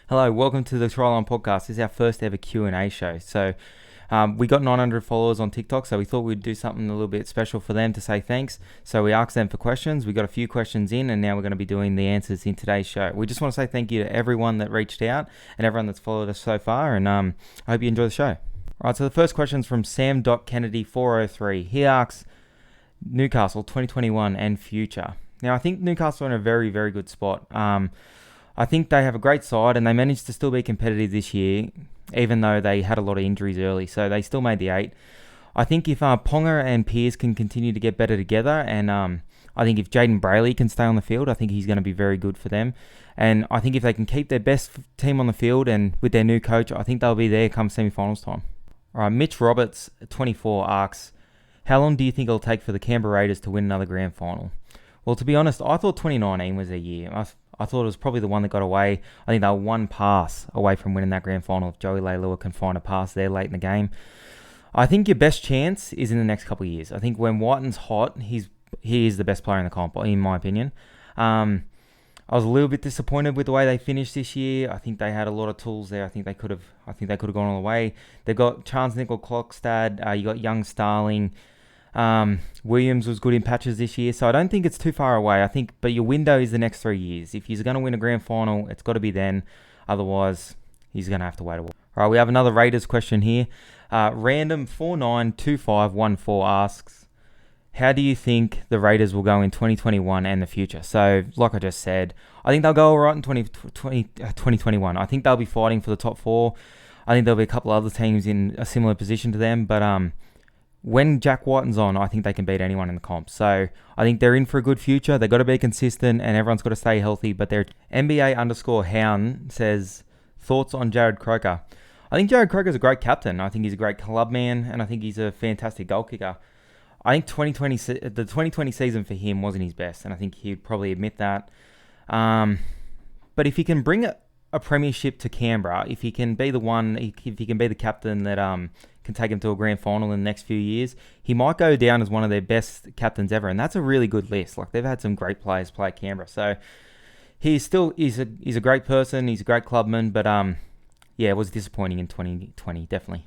Hello, welcome to the Tryline Podcast. This is our first ever Q&A show. So we got 900 followers on TikTok, so we thought we'd do something a little bit special for them to say thanks. So we asked them for questions. We got a few questions in, and now we're going to be doing the answers in today's show. We just want to say thank you to everyone that reached out and everyone that's followed us so far, and I hope you enjoy the show. All right, so the first question is from Sam.Kennedy403. He asks, Newcastle 2021 and future. Now, I think Newcastle are in a very, very good spot. I think they have a great side and they managed to still be competitive this year, even though they had a lot of injuries early. So they still made the 8. I think if Ponga and Pearce can continue to get better together, and I think if Jaden Brayley can stay on the field, I think he's going to be very good for them. And I think if they can keep their best team on the field and with their new coach, I think they'll be there come semi-finals time. All right, Mitch Roberts, 24, asks, how long do you think it'll take for the Canberra Raiders to win another grand final? Well, to be honest, I thought 2019 was their year. I thought it was probably the one that got away. I think they were one pass away from winning that grand final if Joey Leilua can find a pass there late in the game. I think your best chance is in the next couple of years. I think when Whiten's hot, he is the best player in the comp, in my opinion. I was a little bit disappointed with the way they finished this year. I think they had a lot of tools there. I think they could have gone all the way. They've got Chance Nickel-Klokstad. You got young Starling. Williams was good in patches this year, so I don't think it's too far away. But your window is the next 3 years. If he's going to win a grand final, it's got to be then. Otherwise, he's going to have to wait a while. All right, we have another Raiders question here. Random492514 asks, how do you think the Raiders will go in 2021 and the future? So, like I just said, I think they'll go all right in 2021. I think they'll be fighting for the top 4. I think there'll be a couple other teams in a similar position to them, but when Jack Whiten's on, I think they can beat anyone in the comp. So I think they're in for a good future. They've got to be consistent and everyone's got to stay healthy. But their NBA_Hound says, thoughts on Jared Croker? I think Jared Croker's a great captain. I think he's a great club man and I think he's a fantastic goal kicker. I think the 2020 season for him wasn't his best and I think he'd probably admit that. But if he can bring a premiership to Canberra, if he can be the captain that can take him to a grand final in the next few years, he might go down as one of their best captains ever, and that's a really good list. Like, they've had some great players play at Canberra, so he's a great person, he's a great clubman, but it was disappointing in 2020, definitely.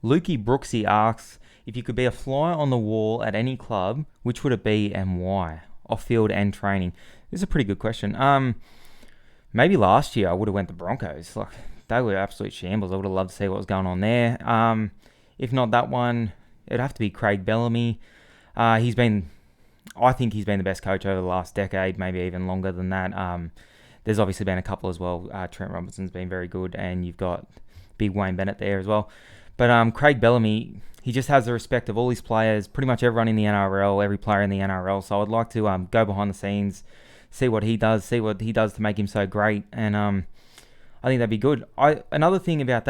Lukey Brooksy asks, if you could be a fly on the wall at any club, which would it be and why? Off field and training. This is a pretty good question. Maybe last year I would have went to Broncos. Like, they were absolute shambles. I would have loved to see what was going on there. If not that one, it'd have to be Craig Bellamy. I think he's been the best coach over the last decade, maybe even longer than that. There's obviously been a couple as well. Trent Robinson's been very good, and you've got big Wayne Bennett there as well. But Craig Bellamy, he just has the respect of all his players, pretty much everyone in the NRL, every player in the NRL. So I'd like to go behind the scenes, see what he does to make him so great, and I think that'd be good. Another thing about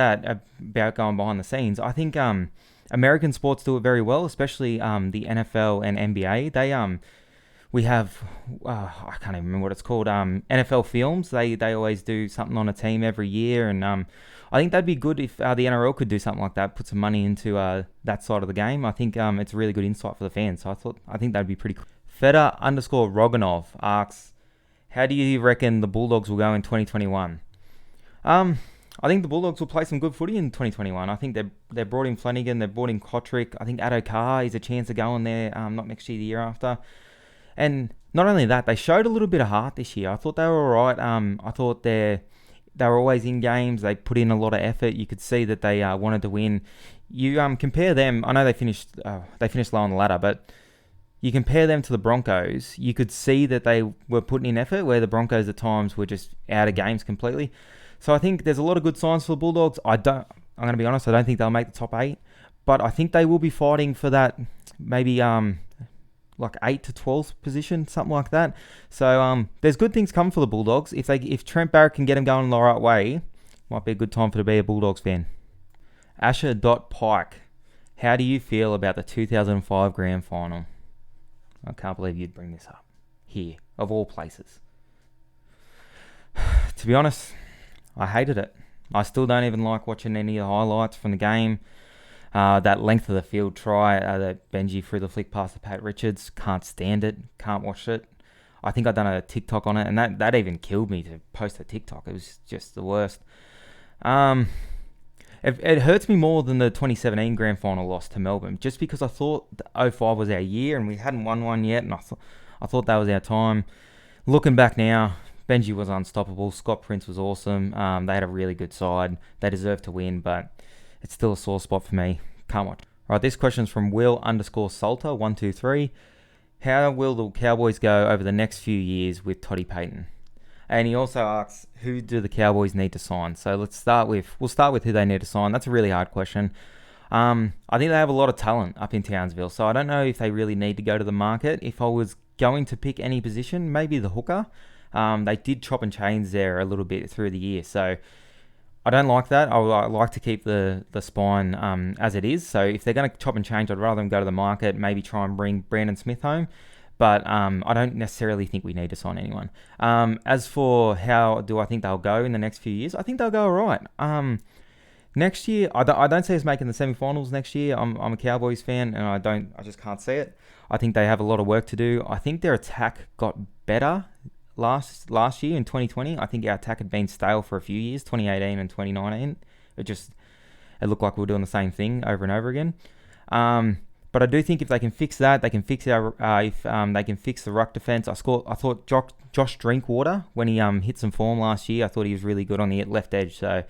going behind the scenes, I think American sports do it very well, especially the NFL and NBA. We have I can't even remember what it's called. NFL Films. They always do something on a team every year, and I think that'd be good if the NRL could do something like that, put some money into that side of the game. I think it's a really good insight for the fans. So I think that'd be pretty cool. Feda_Roganov asks, how do you reckon the Bulldogs will go in 2021? I think the Bulldogs will play some good footy in 2021. I think they brought in Flanagan, they've brought in Kotrick. I think Addo Carr is a chance of going there, not next year, the year after. And not only that, they showed a little bit of heart this year. I thought they were all right. I thought they were always in games. They put in a lot of effort. You could see that they wanted to win. You compare them. I know they finished low on the ladder, but you compare them to the Broncos. You could see that they were putting in effort, where the Broncos at times were just out of games completely. So I think there's a lot of good signs for the Bulldogs. I'm going to be honest, I don't think they'll make the top 8, but I think they will be fighting for that maybe like 8 to 12th position, something like that. So there's good things coming for the Bulldogs. If Trent Barrett can get them going the right way, might be a good time to be a Bulldogs fan. Asher.Pike, how do you feel about the 2005 grand final? I can't believe you'd bring this up here, of all places. To be honest, I hated it. I still don't even like watching any of the highlights from the game. That length of the field try that Benji threw the flick past to Pat Richards, can't stand it, can't watch it. I think I done a TikTok on it, and that even killed me to post a TikTok. It was just the worst. Um, it hurts me more than the 2017 grand final loss to Melbourne, just because I thought the '05 was our year and we hadn't won one yet, and I thought that was our time. Looking back now, Benji was unstoppable. Scott Prince was awesome. They had a really good side. They deserved to win, but it's still a sore spot for me. Can't watch. Right, this question's from Will_Salter123. How will the Cowboys go over the next few years with Toddy Payton? And he also asks, who do the Cowboys need to sign? So we'll start with who they need to sign. That's a really hard question. I think they have a lot of talent up in Townsville, so I don't know if they really need to go to the market. If I was going to pick any position, maybe the hooker. They did chop and change there a little bit through the year, so I don't like that. I like to keep the spine as it is. So if they're going to chop and change, I'd rather them go to the market, maybe try and bring Brandon Smith home. But I don't necessarily think we need to sign anyone. As for how do I think they'll go in the next few years, I think they'll go all right. Next year, I don't see us making the semi-finals next year. I'm a Cowboys fan, and I just can't see it. I think they have a lot of work to do. I think their attack got better last year in 2020. I think our attack had been stale for a few years, 2018 and 2019. It looked like we were doing the same thing over and over again. But I do think if they can fix that, they can fix they can fix the ruck defense. I thought Josh Drinkwater, when he hit some form last year, I thought he was really good on the left edge. So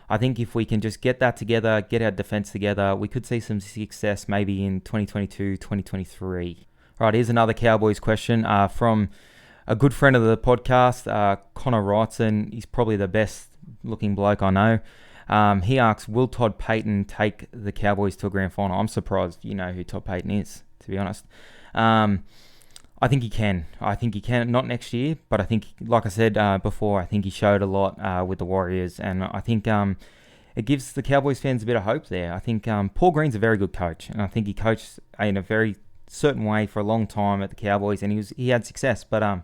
I think if we can just get that together, get our defense together, we could see some success maybe in 2022, 2023. Right, here's another Cowboys question from a good friend of the podcast, Connor Wrightson. He's probably the best looking bloke I know. He asks, will Todd Payton take the Cowboys to a grand final? I'm surprised you know who Todd Payton is, to be honest. I think he can. Not next year, but I think, like I said before, I think he showed a lot with the Warriors, and I think it gives the Cowboys fans a bit of hope there. I think Paul Green's a very good coach, and I think he coached in a very certain way for a long time at the Cowboys, and he had success, but I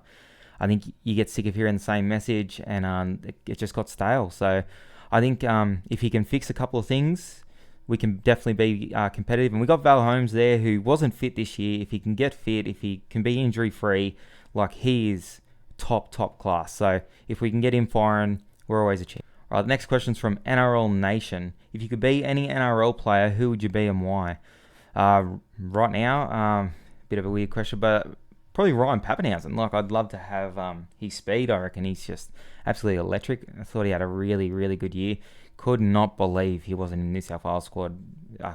think you get sick of hearing the same message, and it just got stale. So I think if he can fix a couple of things, we can definitely be competitive. And we got Val Holmes there, who wasn't fit this year. If he can get fit, if he can be injury-free, like, he is top class. So if we can get him firing, we're always a chance. All right, the next question's from NRL Nation. If you could be any NRL player, who would you be and why? Right now, bit of a weird question, but probably Ryan Papenhuyzen. Like, I'd love to have his speed. I reckon he's just absolutely electric. I thought he had a really, really good year. Could not believe he wasn't in the New South Wales squad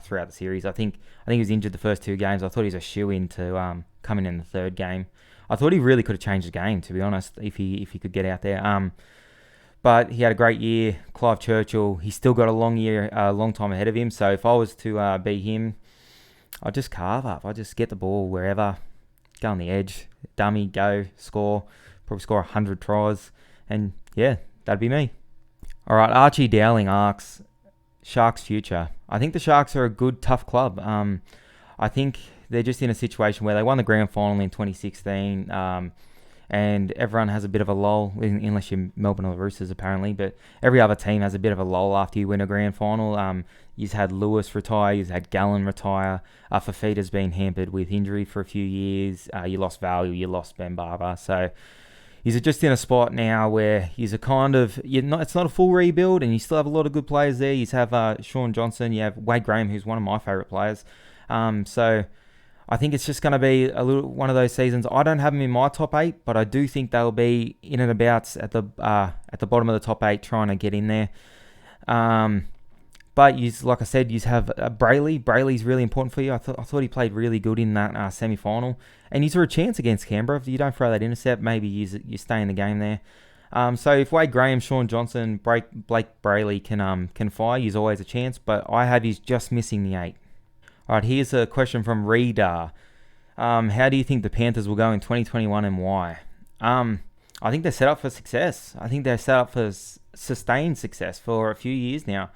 throughout the series. I think he was injured the first two games. I thought he was a shoo-in to come in the third game. I thought he really could have changed the game, to be honest, if he could get out there. But he had a great year. Clive Churchill, he's still got a long time ahead of him. So if I was to be him, I'd just carve up. I'd just get the ball wherever, go on the edge, dummy, go, score, probably score 100 tries, and yeah, that'd be me. All right, Archie Dowling asks, Sharks future. I think the Sharks are a good, tough club. I think they're just in a situation where they won the grand final in 2016, and everyone has a bit of a lull, unless you're Melbourne or the Roosters apparently, but every other team has a bit of a lull after you win a grand final. You've had Lewis retire, you've had Gallen retire, Fafita's been hampered with injury for a few years, you lost Value, you lost Ben Barber, so he's just in a spot now where he's it's not a full rebuild, and you still have a lot of good players there. You have Sean Johnson, you have Wade Graham, who's one of my favourite players, so I think it's just going to be a little one of those seasons. I don't have them in my top 8, but I do think they'll be in and about at the bottom of the top 8, trying to get in there. But like I said, you have Brayley. Brayley's really important for you. I thought he played really good in that semi-final, and he's a chance against Canberra. If you don't throw that intercept, maybe you stay in the game there. So if Wade Graham, Sean Johnson, Blake Brayley can fire, he's always a chance. But I have he's just missing the 8. All right, here's a question from Reader. How do you think the Panthers will go in 2021 and why? I think they're set up for success. I think they're set up for sustained success for a few years now.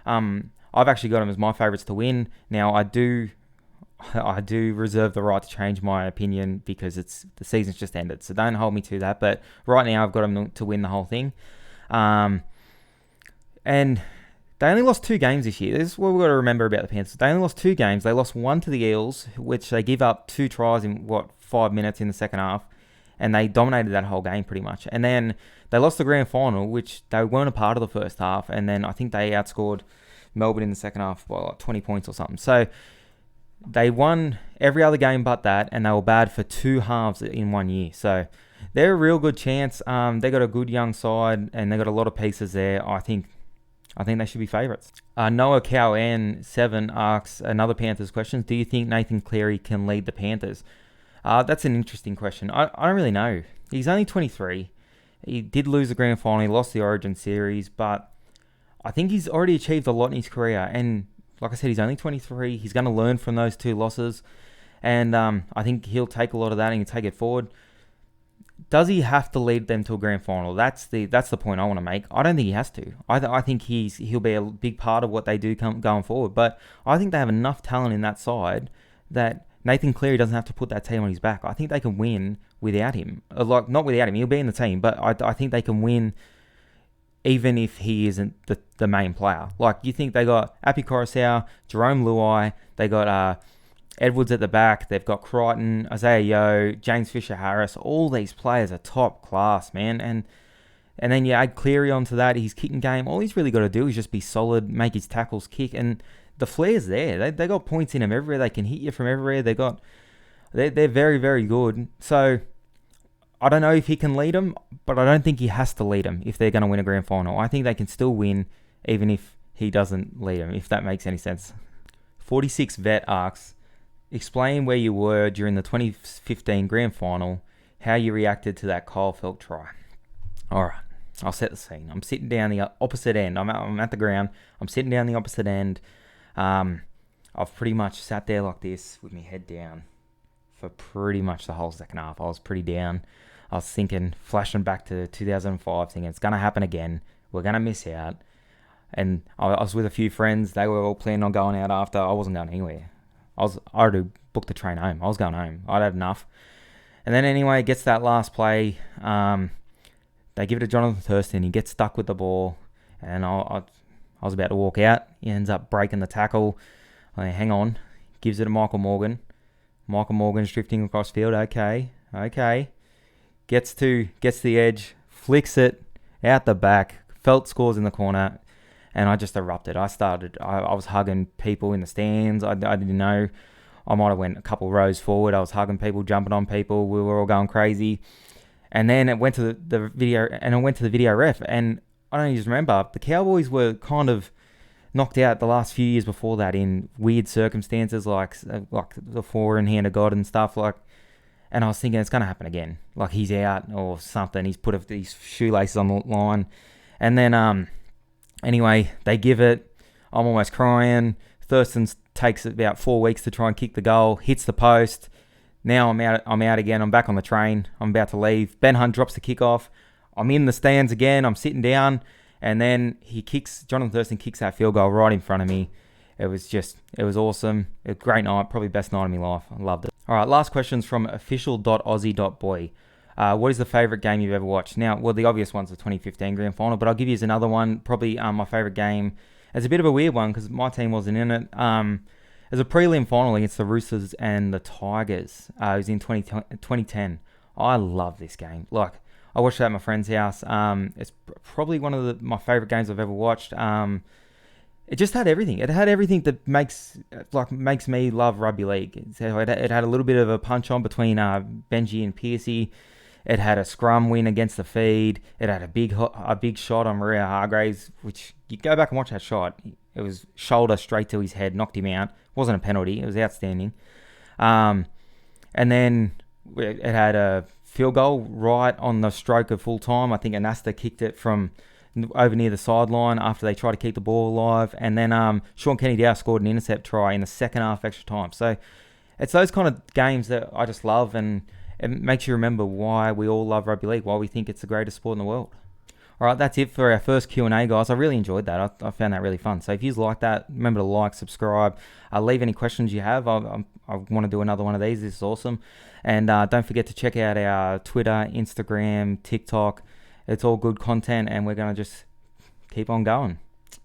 I've actually got them as my favourites to win. Now, I do reserve the right to change my opinion because the season's just ended, so don't hold me to that. But right now, I've got them to win the whole thing. And they only lost 2 games this year. This is what we've got to remember about the Panthers. They only lost 2 games. They lost one to the Eels, which they give up 2 tries in, 5 minutes in the second half. and they dominated that whole game pretty much. And then they lost the grand final, which they weren't a part of the first half, and then I think they outscored Melbourne in the second half by like 20 points or something. So they won every other game but that, and they were bad for 2 halves in 1 year. So they're a real good chance. They got a good young side, and they got a lot of pieces there. I think they should be favourites. Noah Cowan 7 asks another Panthers question. Do you think Nathan Cleary can lead the Panthers? That's an interesting question. I don't really know. He's only 23. He did lose the grand final. He lost the Origin series, but I think he's already achieved a lot in his career. And like I said, he's only 23. He's going to learn from those 2 losses. And I think he'll take a lot of that and he'll take it forward. Does he have to lead them to a grand final? That's the point I want to make. I don't think he has to. I think he'll be a big part of what they do going forward. But I think they have enough talent in that side that Nathan Cleary doesn't have to put that team on his back. I think they can win without him. Not without him. He'll be in the team, but I think they can win even if he isn't the main player. Like, you think they got Api Coruscant, Jerome Luai, they got Edwards at the back, they've got Crichton, Isaiah Yeo, James Fisher-Harris. All these players are top class, man. And then you add Cleary onto that, his kicking game. All he's really got to do is just be solid, make his tackles kick, and the flair's there. They got points in them everywhere. They can hit you from everywhere. They're very, very good. So I don't know if he can lead them, but I don't think he has to lead them if they're going to win a grand final. I think they can still win even if he doesn't lead them, if that makes any sense. 46 Vet asks, explain where you were during the 2015 grand final, how you reacted to that Kyle Feldt try. All right, I'll set the scene. I'm sitting down the opposite end. I'm at the ground. I'm sitting down the opposite end. I've pretty much sat there like this with my head down for pretty much the whole second half. I was pretty down. I was thinking, flashing back to 2005, thinking it's going to happen again. We're going to miss out. And I was with a few friends. They were all planning on going out after. I wasn't going anywhere. I already booked the train home. I was going home. I'd had enough. And then anyway, gets that last play. They give it to Jonathan Thurston. He gets stuck with the ball. And I was about to walk out. He ends up breaking the tackle. Hang on. Gives it to Michael Morgan. Michael Morgan's drifting across field. Okay. Gets to the edge. Flicks it out the back. Feldt scores in the corner. And I just erupted. I was hugging people in the stands. I didn't know. I might have went a couple rows forward. I was hugging people, jumping on people. We were all going crazy. And then it went to the video, and I went to the video ref. And I don't even remember. The Cowboys were kind of knocked out the last few years before that in weird circumstances, like the four-in-hand of God and stuff. And I was thinking it's going to happen again. Like, he's out or something. He's put these shoelaces on the line. And then anyway, they give it. I'm almost crying. Thurston takes about 4 weeks to try and kick the goal. Hits the post. Now I'm out again. I'm back on the train. I'm about to leave. Ben Hunt drops the kickoff. I'm in the stands again. I'm sitting down. And then Jonathan Thurston kicks that field goal right in front of me. It was awesome. It was a great night. Probably best night of my life. I loved it. All right, last question's from official.aussie.boy. What is the favourite game you've ever watched? Now, well, the obvious one's the 2015 grand final, but I'll give you another one. Probably my favourite game. It's a bit of a weird one because my team wasn't in it. It was a prelim final against the Roosters and the Tigers. It was in 2010. I love this game. Like, I watched it at my friend's house. It's probably one of my favourite games I've ever watched. It just had everything. It had everything that makes me love rugby league. It had a little bit of a punch on between Benji and Piercy. It had a scrum win against the feed. It had a big shot on Maria Hargraves, which you go back and watch that shot. It was shoulder straight to his head, knocked him out. It wasn't a penalty. It was outstanding. And then it had a field goal right on the stroke of full time. I think Anasta kicked it from over near the sideline after they tried to keep the ball alive. And then Sean Kenny-Dow scored an intercept try in the second half extra time. So it's those kind of games that I just love, and it makes you remember why we all love rugby league, why we think it's the greatest sport in the world. All right, that's it for our first Q&A, guys. I really enjoyed that. I found that really fun. So if you like that, remember to like, subscribe, leave any questions you have. I want to do another one of these. This is awesome. And don't forget to check out our Twitter, Instagram, TikTok. It's all good content, and we're going to just keep on going.